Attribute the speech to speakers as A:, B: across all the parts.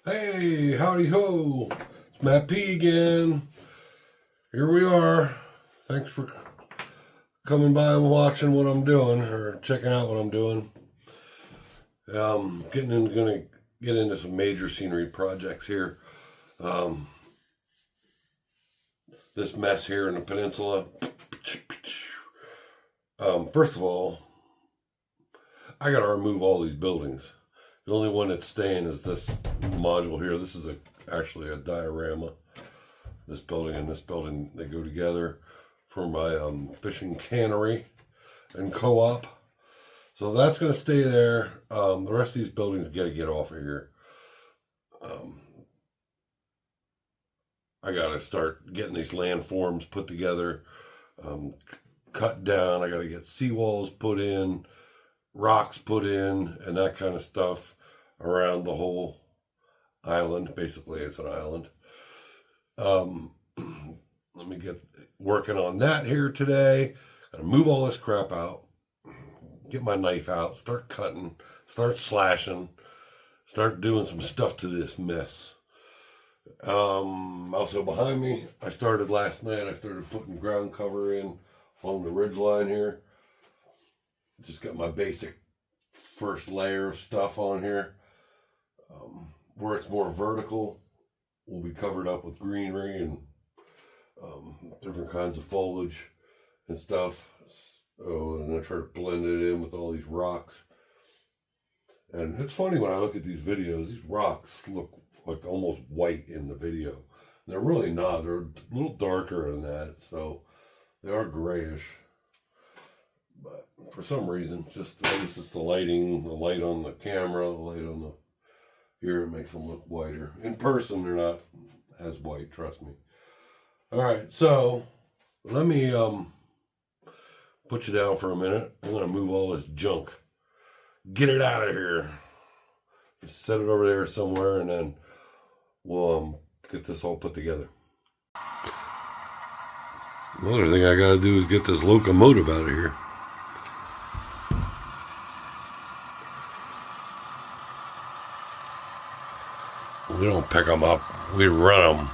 A: Hey, howdy ho. It's Matt P again. Here we are. Thanks for coming by and watching what I'm doing, or checking out what I'm doing. Gonna get into some major scenery projects here. This mess here in the peninsula. First of all, I gotta remove all these buildings. The only one that's staying is this module here. This is actually a diorama. This building and this building, they go together for my fishing cannery and co-op. So that's going to stay there. The rest of these buildings got to get off of here. I got to start getting these landforms put together, cut down. I got to get seawalls put in, rocks put in, and that kind of stuff around the whole island. Basically, it's an island. Let me get working on that here today. Gotta move all this crap out, get my knife out, start cutting, start slashing, start doing some stuff to this mess. Also behind me, I started last night, I started putting ground cover in along the ridge line here. Just got my basic first layer of stuff on here. Where it's more vertical, will be covered up with greenery and different kinds of foliage and stuff. And I try to blend it in with all these rocks. And it's funny when I look at these videos, these rocks look like almost white in the video. And they're really not. They're a little darker than that, so they are grayish. But for some reason, just I guess it's the lighting, the light on the camera, the light on the here, it makes them look whiter. In person, they're not as white, trust me. All right, so let me put you down for a minute. I'm going to move all this junk. Get it out of here. Just set it over there somewhere, and then we'll get this all put together. Another thing I got to do is get this locomotive out of here. We don't pick them up, we run them.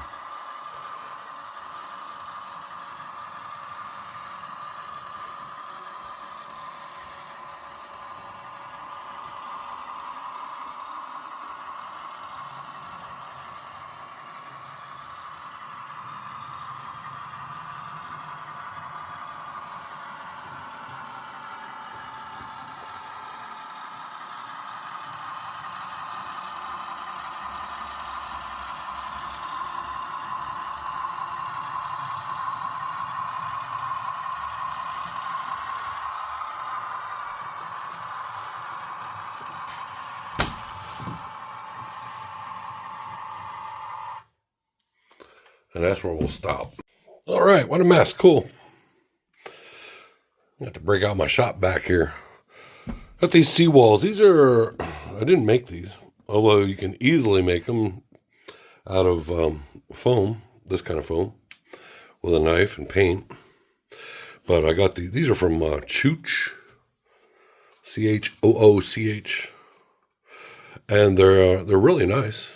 A: And that's where we'll stop. All right, what a mess. Cool. I have to break out my shop back here. Got these seawalls. These are, I didn't make these, although you can easily make them out of foam, this kind of foam, with a knife and paint. But I got these are from Chooch, Chooch, and they're really nice.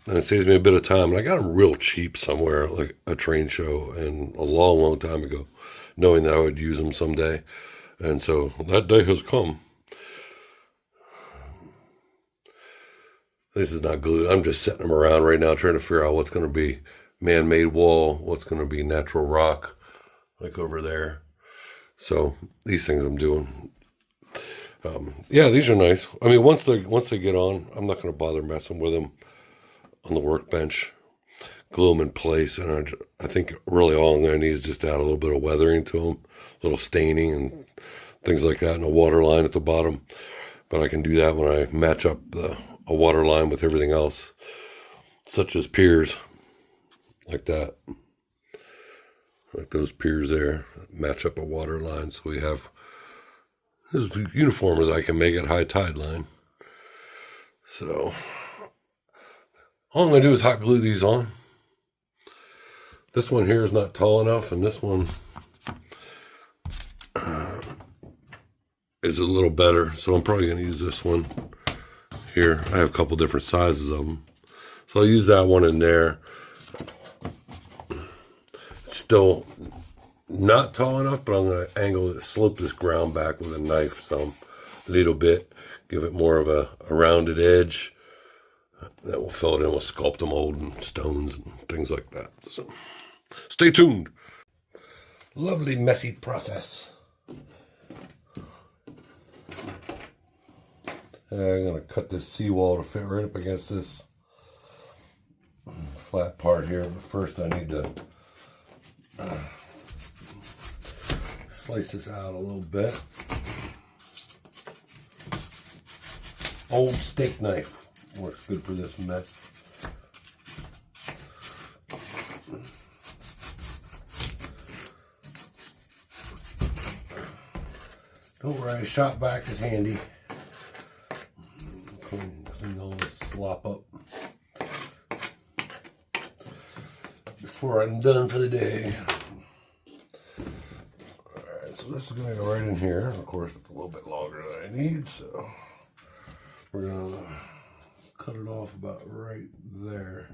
A: And it saves me a bit of time. And I got them real cheap somewhere, like a train show, and a long, long time ago, knowing that I would use them someday. And so that day has come. This is not glue. I'm just setting them around right now, trying to figure out what's going to be man-made wall, what's going to be natural rock, like over there. So these things I'm doing. Yeah, these are nice. I mean, once they get on, I'm not going to bother messing with them on the workbench. Glue them in place, and I think really all I'm going to need is just add a little bit of weathering to them, a little staining and things like that, and a water line at the bottom. But I can do that when I match up a water line with everything else, such as piers, like that. Like those piers there, match up a water line, so we have as uniform as I can make it high tide line. So all I'm going to do is hot glue these on. This one here is not tall enough, and this one is a little better, so I'm probably going to use this one here. I have a couple different sizes of them. So I'll use that one in there. It's still not tall enough, but I'm going to slope this ground back with a knife some little bit. Give it more of a rounded edge. That will fill it in with sculptamold and stones and things like that. So stay tuned. Lovely messy process. I'm going to cut this seawall to fit right up against this flat part here. But first I need to slice this out a little bit. Old steak knife works good for this mess. Don't worry, shop vac is handy. Clean all this slop up before I'm done for the day. Alright, so this is going to go right in here. Of course, it's a little bit longer than I need, so we're going to cut it off about right there.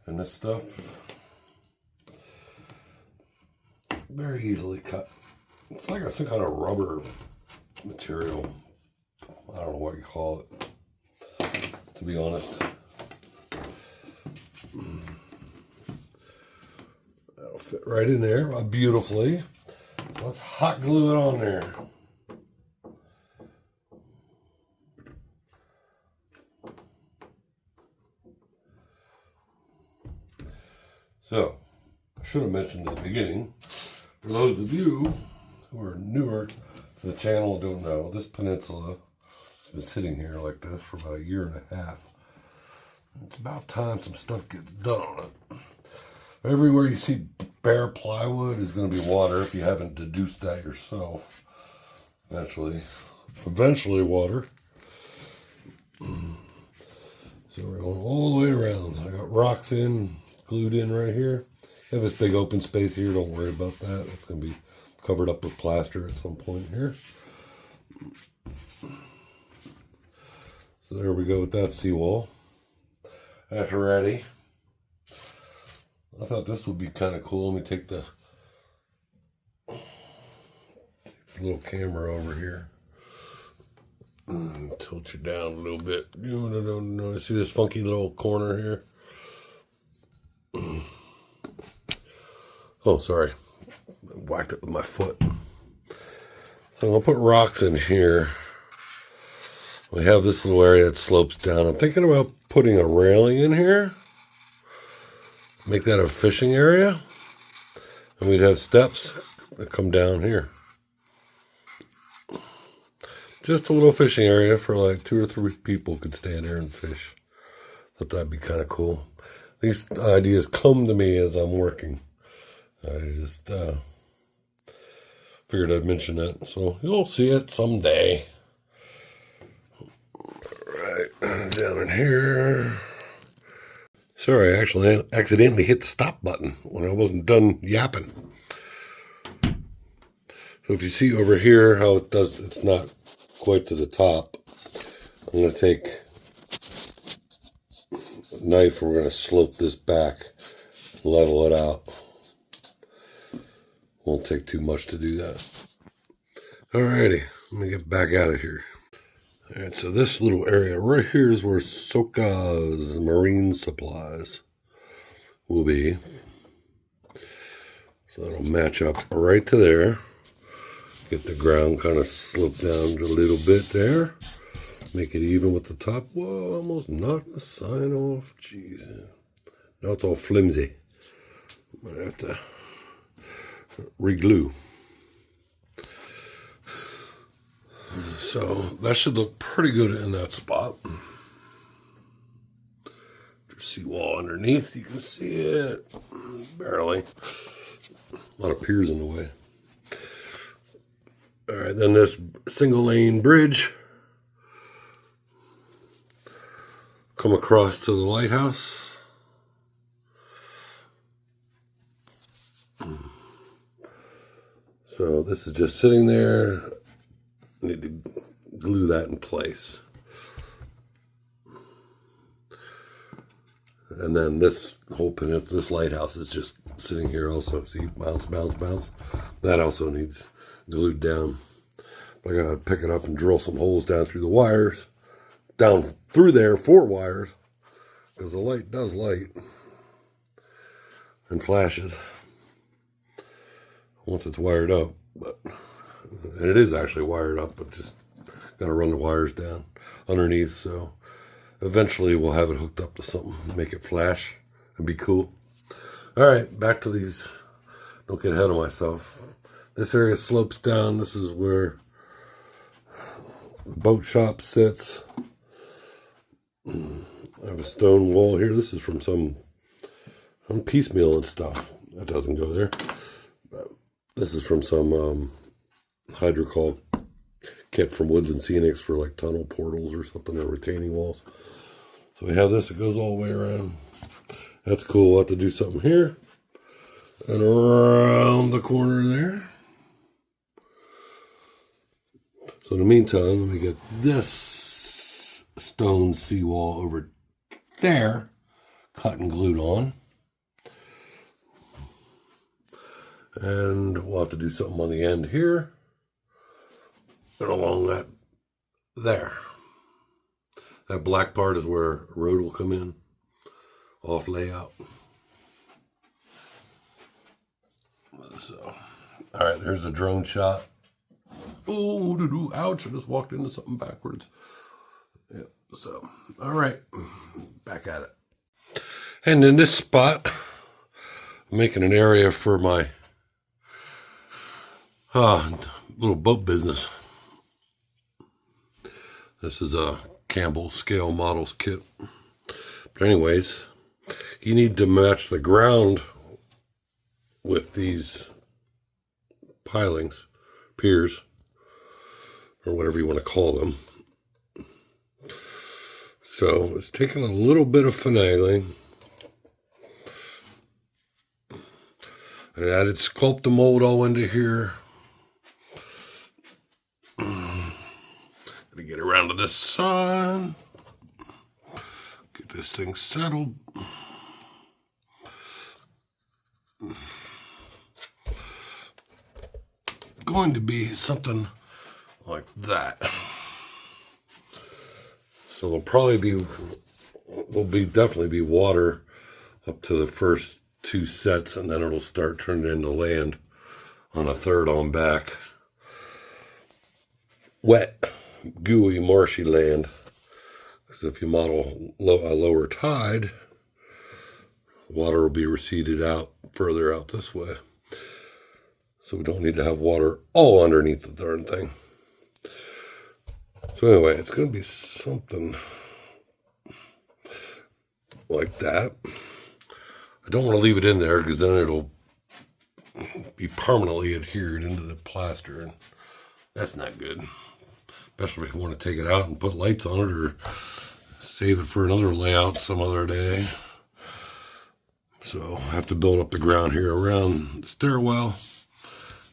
A: And this stuff, very easily cut. It's like some kind of rubber material. I don't know what you call it, to be honest. That'll fit right in there beautifully. So let's hot glue it on there. So, I should have mentioned at the beginning, for those of you who are newer to the channel and don't know, this peninsula has been sitting here like this for about 1.5 years. It's about time some stuff gets done on it. Everywhere you see bare plywood is going to be water if you haven't deduced that yourself. Eventually water. So we're going all the way around. I got rocks glued in right here. You have this big open space here, don't worry about that. It's going to be covered up with plaster at some point here. So there we go with that seawall. That's ready. I thought this would be kind of cool. Let me take the little camera over here. Tilt you down a little bit. You see this funky little corner here? Oh, sorry. I whacked it with my foot. So I'm going to put rocks in here. We have this little area that slopes down. I'm thinking about putting a railing in here. Make that a fishing area. And we'd have steps that come down here. Just a little fishing area for like 2 or 3 people could stand there and fish. Thought that'd be kind of cool. These ideas come to me as I'm working. I just figured I'd mention that. So you'll see it someday. Right down in here. Sorry, I actually accidentally hit the stop button when I wasn't done yapping. So if you see over here how it does, it's not quite to the top. I'm going to take a knife and we're going to slope this back, level it out. Won't take too much to do that. Alrighty, let me get back out of here. Alright, so this little area right here is where Soka's marine supplies will be. So it'll match up right to there. Get the ground kind of sloped down a little bit there. Make it even with the top. Whoa, almost knocked the sign off. Jeez. Now it's all flimsy. I'm gonna have to re-glue. So that should look pretty good in that spot. There's seawall underneath. You can see it. Barely. A lot of piers in the way. Alright, then this single lane bridge. Come across to the lighthouse. So So this is just sitting there. I need to glue that in place. And then this whole peninsula, this lighthouse is just sitting here also. See, bounce, bounce, bounce. That also needs glued down. But I gotta pick it up and drill some holes down through the wires. Down through there, 4 wires. Because the light does light. And flashes. Once it's wired up. And it is actually wired up, but just gotta run the wires down underneath. So eventually we'll have it hooked up to something, make it flash and be cool. All right, back to these. Don't get ahead of myself. This area slopes down. This is where the boat shop sits. I have a stone wall here. This is from some piecemeal and stuff. That doesn't go there. But this is from some hydrocaul kit from Woods and Scenics for like tunnel portals or something, or retaining walls. So we have this, it goes all the way around. That's cool. We'll have to do something here and around the corner there. So in the meantime, let me get this stone seawall over there cut and glued on. And we'll have to do something on the end here and along that there. That black part is where a road will come in, off layout. So, all right, there's the drone shot. Oh, ouch, I just walked into something backwards. Yep, so, all right, back at it. And in this spot, I'm making an area for my little boat business. This is a Campbell Scale Models kit. But anyways, you need to match the ground with these pilings, piers, or whatever you want to call them. So it's taking a little bit of finagling. I added sculptamold all into here. Gotta get around to this side. Get this thing settled. Going to be something like that. So there'll definitely be water up to the first 2 sets, and then it'll start turning into land on a third on back. Wet, gooey, marshy land. Because if you model a lower tide, water will be receded out further out this way. So we don't need to have water all underneath the darn thing. So anyway, it's going to be something like that. I don't want to leave it in there because then it'll be permanently adhered into the plaster, and that's not good. Especially if you want to take it out and put lights on it or save it for another layout some other day. So I have to build up the ground here around the stairwell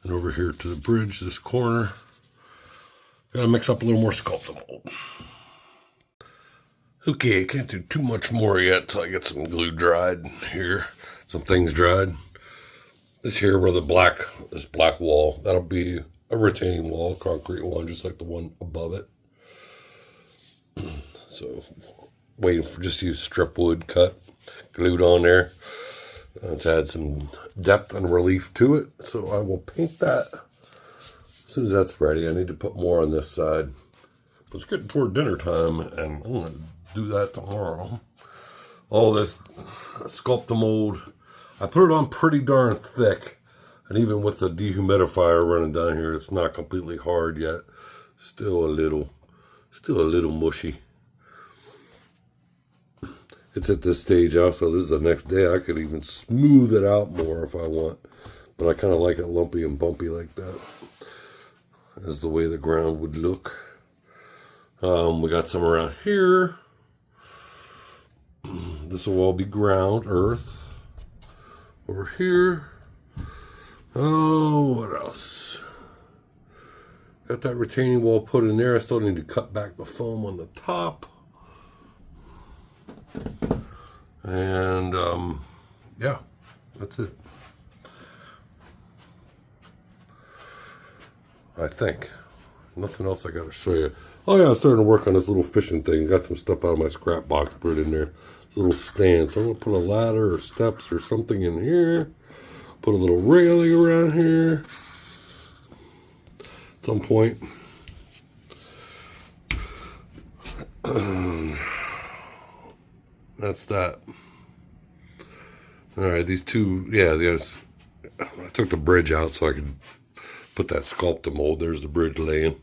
A: and over here to the bridge, this corner. Gotta mix up a little more sculptamold. Okay, I can't do too much more yet till I get some glue dried here. Some things dried. This here where this black wall, that'll be a retaining wall, concrete one, just like the one above it. So, waiting for just to use strip wood cut, glued on there to add some depth and relief to it. So I will paint that as soon as that's ready. I need to put more on this side. But it's getting toward dinner time, and I'm going to do that tomorrow. All this sculptamold, I put it on pretty darn thick. And even with the dehumidifier running down here, it's not completely hard yet. Still a little mushy. It's at this stage also. This is the next day. I could even smooth it out more if I want. But I kind of like it lumpy and bumpy like that. As the way the ground would look. We got some around here. This will all be ground, earth. Over here. Oh, what else? Got that retaining wall put in there. I still need to cut back the foam on the top. And yeah, that's it. I think. Nothing else I gotta show you. Oh yeah, I started to work on this little fishing thing. Got some stuff out of my scrap box, put it in there. It's a little stand. So I'm gonna put a ladder or steps or something in here. Put a little railing around here. At some point. That's that. Alright, these two, yeah, I took the bridge out so I could put that sculptamold. There's the bridge laying.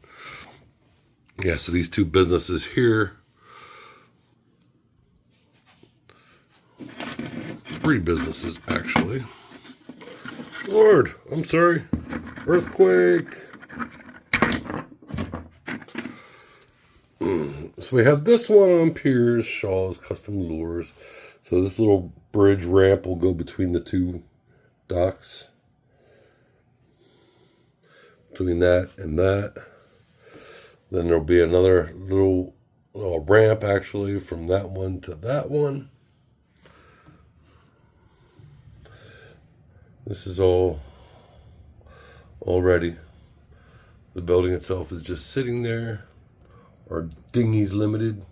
A: Yeah, so these two businesses here, 3 businesses actually. Lord, I'm sorry. Earthquake. So we have this one on piers, Shaw's Custom Lures. So this little bridge ramp will go between the 2 docks. Between that and that. Then there'll be another little ramp actually from that one to that one. This is all ready. The building itself is just sitting there. Our dinghy's limited.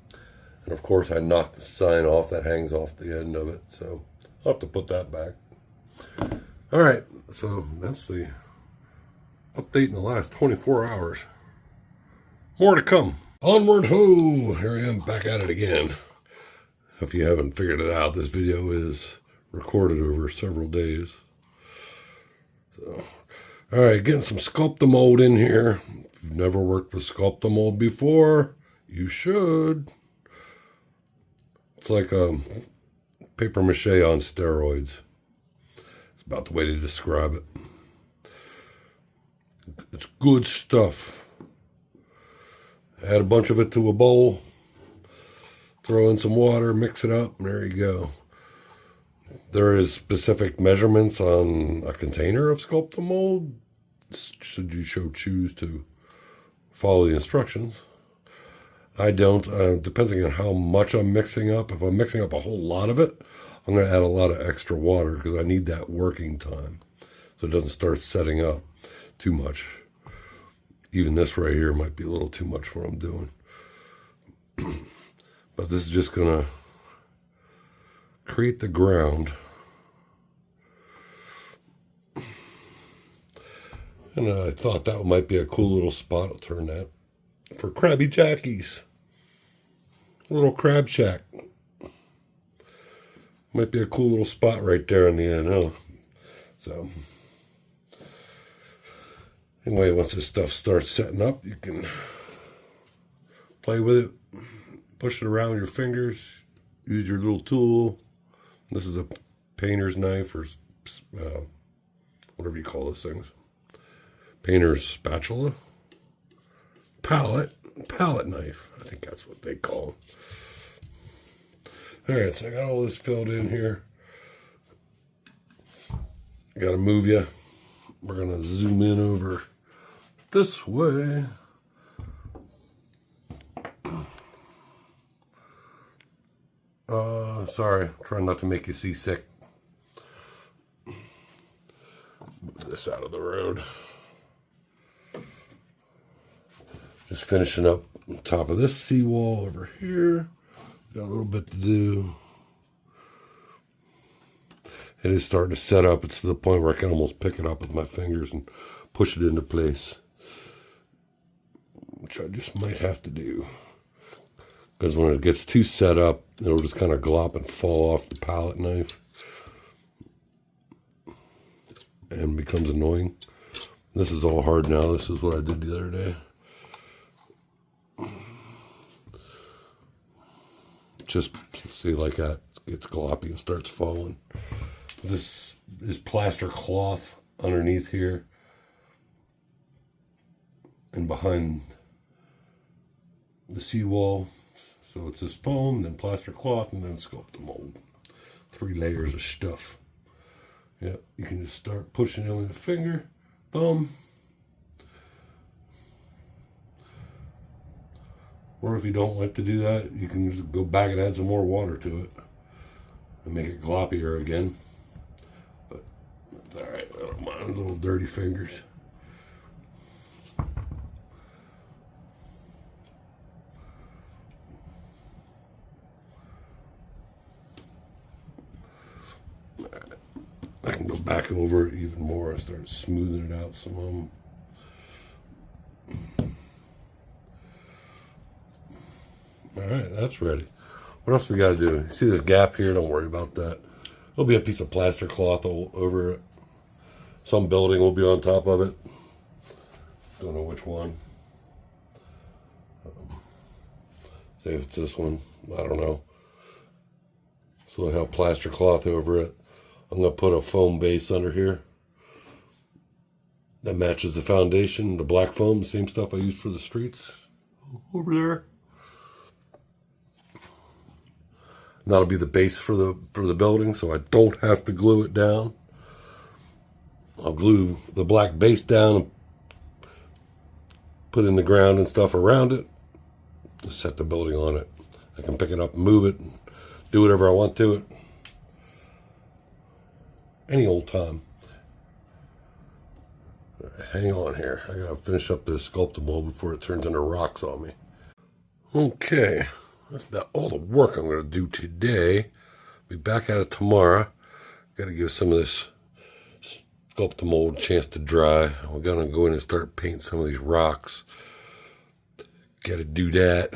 A: And of course I knocked the sign off that hangs off the end of it. So I'll have to put that back. Alright, so that's the update in the last 24 hours. More to come. Onward ho! Here I am back at it again. If you haven't figured it out, this video is recorded over several days. So, alright, getting some sculptamold in here. If you've never worked with sculptamold before, you should. It's like paper mache on steroids. It's about the way to describe it. It's good stuff. Add a bunch of it to a bowl. Throw in some water, mix it up, and there you go. There is specific measurements on a container of sculptamold, should you choose to follow the instructions. I don't, depending on how much I'm mixing up. If I'm mixing up a whole lot of it, I'm going to add a lot of extra water because I need that working time so it doesn't start setting up too much. Even this right here might be a little too much for what I'm doing. But this is just going to create the ground. And I thought that might be a cool little spot. I'll turn that for Krabby Jackies. A little crab shack. Might be a cool little spot right there in the end, huh? So, anyway, once this stuff starts setting up, you can play with it, push it around with your fingers, use your little tool. This is a painter's knife or whatever you call those things. Painter's spatula. Palette knife. I think that's what they call them. All right, so I got all this filled in here. Got to move you. We're going to zoom in over this way. Sorry, trying not to make you seasick. Move this out of the road. Just finishing up on top of this seawall over here. Got a little bit to do. It is starting to set up. It's to the point where I can almost pick it up with my fingers and push it into place. Which I just might have to do. Because when it gets too set up, it'll just kind of glop and fall off the palette knife. And becomes annoying. This is all hard now. This is what I did the other day. Just see like that. It gets gloppy and starts falling. This is plaster cloth underneath here. And behind the seawall. So it's this foam, then plaster cloth, and then sculptamold. 3 layers of stuff. Yeah, you can just start pushing it with a finger, thumb. Or if you don't like to do that, you can just go back and add some more water to it and make it gloppier again. But that's all right. I don't mind little dirty fingers. I can go back over it even more and start smoothing it out some of them. All right, that's ready. What else we got to do? See this gap here? Don't worry about that. There'll be a piece of plaster cloth over it. Some building will be on top of it. Don't know which one. Say if it's this one. I don't know. So I have plaster cloth over it. I'm going to put a foam base under here that matches the foundation, the black foam, the same stuff I used for the streets over there. And that'll be the base for the building, so I don't have to glue it down. I'll glue the black base down and put in the ground and stuff around it. Just set the building on it. I can pick it up, move it, do whatever I want to it. Any old time. Hang on here. I gotta finish up this sculptamold before it turns into rocks on me. Okay, that's about all the work I'm gonna do today. Be back at it tomorrow. Gotta give some of this sculptamold a chance to dry. We're gonna go in and start painting some of these rocks. Gotta do that.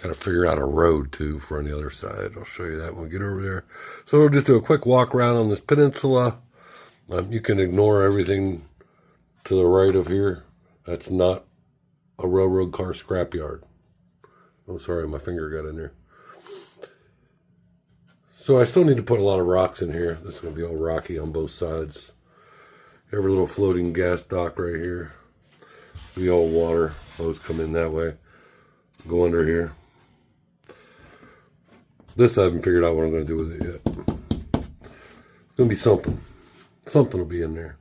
A: Gotta figure out a road too for on the other side. I'll show you that when we get over there. So we'll just do a quick walk around on this peninsula. You can ignore everything to the right of here. That's not a railroad car scrapyard. Oh, sorry, my finger got in there. So I still need to put a lot of rocks in here. This is going to be all rocky on both sides. Every little floating gas dock right here. Be all water. Those come in that way. Go under here. This I haven't figured out what I'm going to do with it yet. It's going to be something. Something will be in there.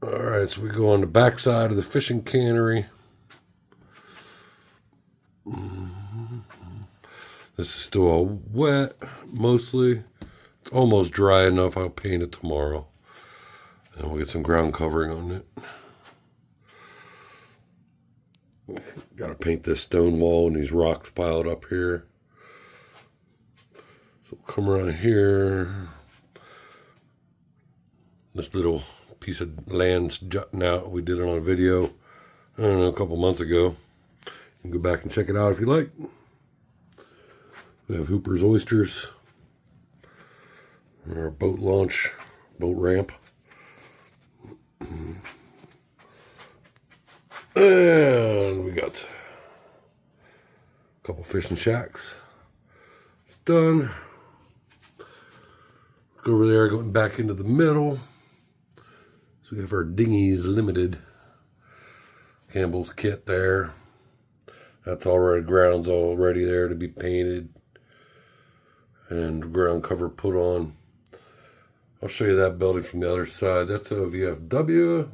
A: Alright, so we go on the back side of the fishing cannery. This is still all wet, mostly. It's almost dry enough. I'll paint it tomorrow. And we'll get some ground covering on it. Got to paint this stone wall and these rocks piled up here. So come around here. This little piece of land's jutting out. We did it on a video, I don't know, a couple months ago. You can go back and check it out if you like. We have Hooper's Oysters. Our boat launch, boat ramp. And we got a couple fishing shacks. It's done. Go over there, going back into the middle. So we have our dinghies limited. Campbell's kit there. That's already, ground's already there to be painted. And ground cover put on. I'll show you that building from the other side. That's a VFW.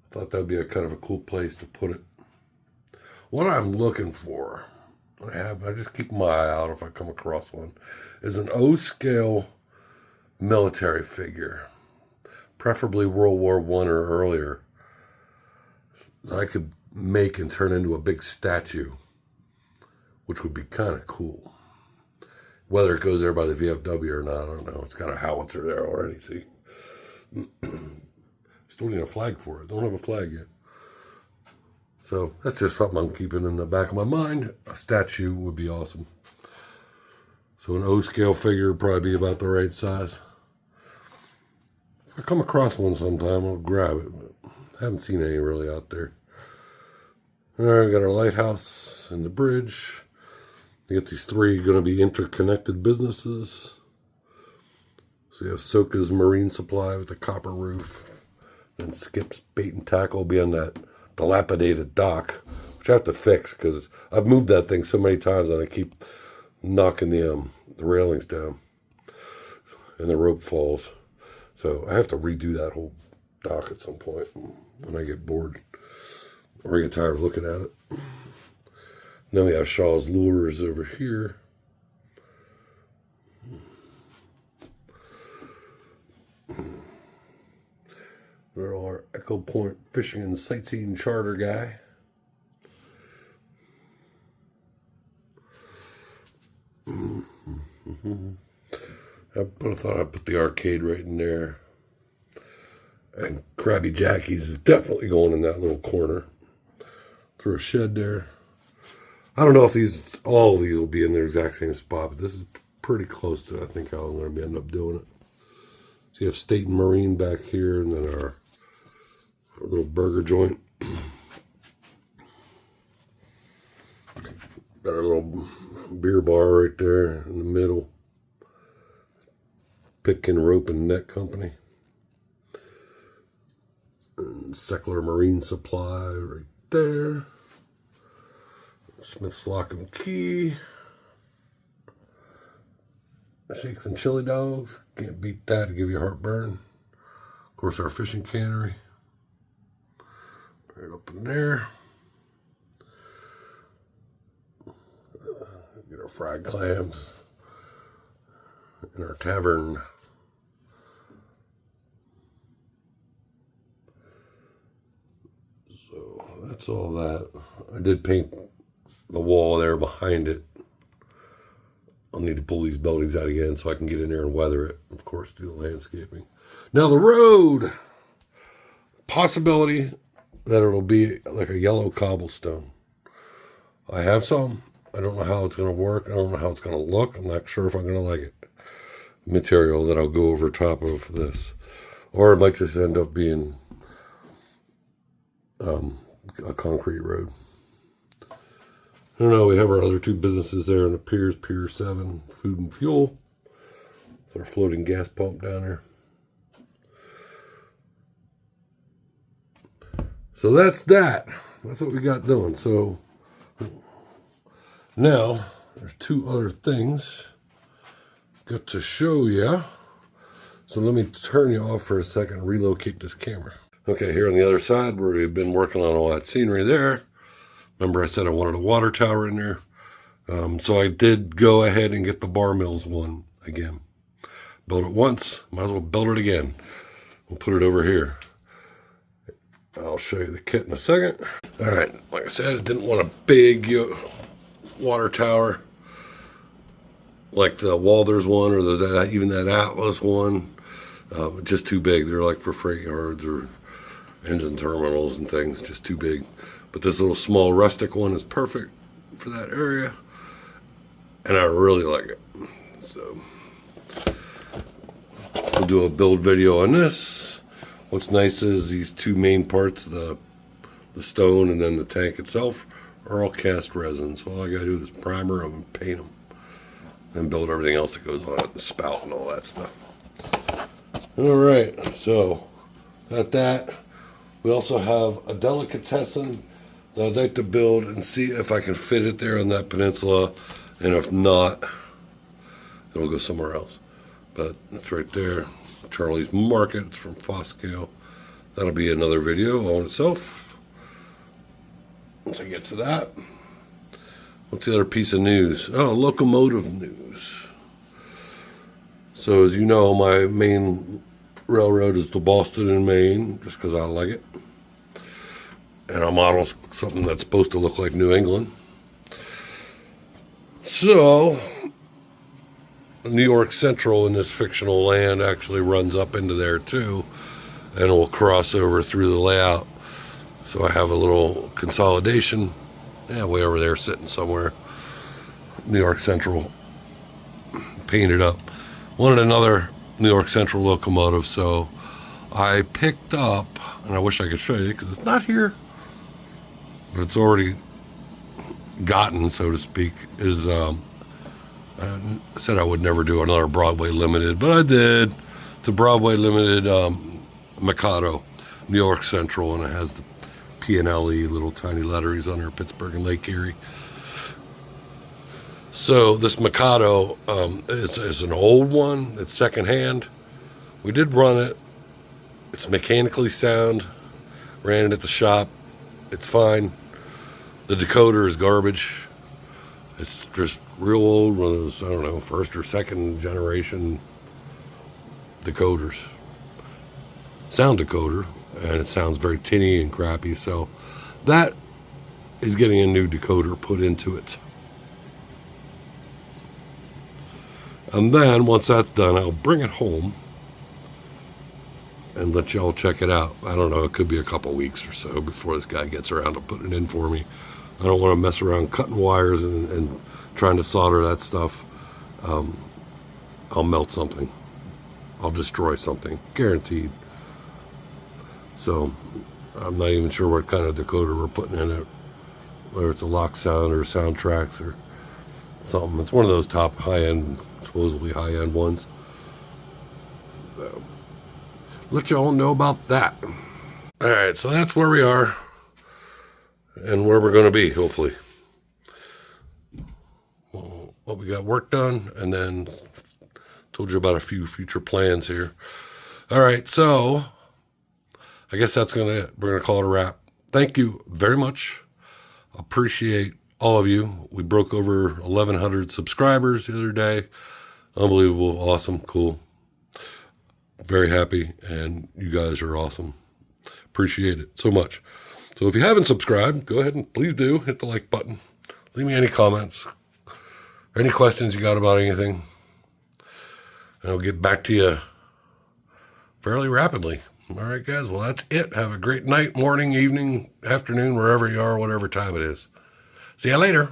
A: Thought that would be a kind of a cool place to put it. What I'm looking for, I just keep my eye out if I come across one, is an O-scale military figure, preferably World War I or earlier, that I could make and turn into a big statue, which would be kind of cool. Whether it goes there by the VFW or not, I don't know. It's got a howitzer there already, see? Still need a flag for it. Don't have a flag yet. So that's just something I'm keeping in the back of my mind. A statue would be awesome. So an O-scale figure would probably be about the right size. If I come across one sometime, I'll grab it. But I haven't seen any really out there. All right, we got our lighthouse and the bridge. We got these three going to be interconnected businesses. So you have Soka's Marine Supply with the copper roof. And Skip's Bait and Tackle will be on that dilapidated dock, which I have to fix because I've moved that thing so many times and I keep knocking the railings down. and the rope falls. So I have to redo that whole dock at some point when I get bored or get tired of looking at it. Then we have Shaw's Lures over here. We're our Echo Point Fishing and Sightseeing Charter guy. I thought I'd put the arcade right in there. And Krabby Jackie's is definitely going in that little corner. Through a shed there. I don't know if all of these will be in their exact same spot, but this is pretty close to, I think, how I'm going to end up doing it. So you have State and Marine back here, and then our little burger joint. Got our little beer bar right there in the middle. Pitkin Rope and Net Company. And Seckler Marine Supply right there. Smith's Lock and Key. Shakes and Chili Dogs. Can't beat that to give you heartburn. Of course, our fishing cannery. Right up in there. Get our fried clams. And our tavern. So that's all that. I did paint the wall there behind it. I'll need to pull these buildings out again so I can get in there and weather it. Of course, do the landscaping. Now the road. Possibility that it'll be like a yellow cobblestone. I have some. I don't know how it's going to work. I don't know how it's going to look. I'm not sure if I'm going to like it. Material that I'll go over top of this. Or it might just end up being a concrete road. I don't know, we have our other two businesses there on the piers, Pier 7, Food and Fuel. It's our floating gas pump down there. So that's that. That's what we got doing. So now, there's two other things got to show you. So let me turn you off for a second and relocate this camera. Okay, here on the other side where we've been working on all that scenery there. Remember I said I wanted a water tower in there. So I did go ahead and get the Bar Mills one again. Built it once, might as well build it again. We'll put it over here. I'll show you the kit in a second. All right, like I said, I didn't want a big water tower like the Walthers one or even that Atlas one. Just too big. They're like for freight yards or engine terminals and things, just too big. But this little small rustic one is perfect for that area. And I really like it. So we'll do a build video on this. What's nice is these two main parts, the stone and then the tank itself, are all cast resin. So all I gotta do is primer them and paint them. And build everything else that goes on it, the spout and all that stuff. All right, so got that. We also have a delicatessen that I'd like to build and see if I can fit it there on that peninsula. And if not, it'll go somewhere else. But it's right there. Charlie's Market. It's from Foscale. That'll be another video on itself. Once I get to that. What's the other piece of news? Oh, locomotive news. So as you know, my main railroad is to Boston in Maine, just because I like it. And I model something that's supposed to look like New England. So, New York Central in this fictional land actually runs up into there too, and will cross over through the layout. So I have a little consolidation, way over there sitting somewhere. New York Central painted up. Wanted another New York Central locomotive, so I picked up, and I wish I could show you because it's not here, but it's already gotten, so to speak, is I said I would never do another Broadway Limited, but I did. It's a Broadway Limited Mikado, New York Central, and it has the P&LE little tiny letters under Pittsburgh and Lake Erie. So this Mikado is an old one. It's secondhand. We did run it. It's mechanically sound. Ran it at the shop. It's fine. The decoder is garbage. It's just real old, one of those, I don't know, first or second generation decoders. Sound decoder, and it sounds very tinny and crappy. So that is getting a new decoder put into it. And then once that's done, I'll bring it home and let y'all check it out. I don't know, it could be a couple weeks or so before this guy gets around to putting it in for me. I don't want to mess around cutting wires and trying to solder that stuff. I'll melt something. I'll destroy something, guaranteed. So I'm not even sure what kind of decoder we're putting in it, whether it's a lock sound or soundtracks or something. It's one of those top high-end, supposedly high-end ones. So, let y'all know about that. All right, so that's where we are and where we're going to be, hopefully. Well, what we got work done, and then told you about a few future plans here. All right, so I guess that's we're gonna call it a wrap. Thank you very much. Appreciate all of you. We broke over 1,100 subscribers the other day. Unbelievable, awesome, cool. Very happy, and you guys are awesome. Appreciate it so much. So if you haven't subscribed, go ahead and please do hit the like button. Leave me any comments, any questions you got about anything, and I'll get back to you fairly rapidly. All right, guys. Well, that's it. Have a great night, morning, evening, afternoon, wherever you are, whatever time it is. See you later.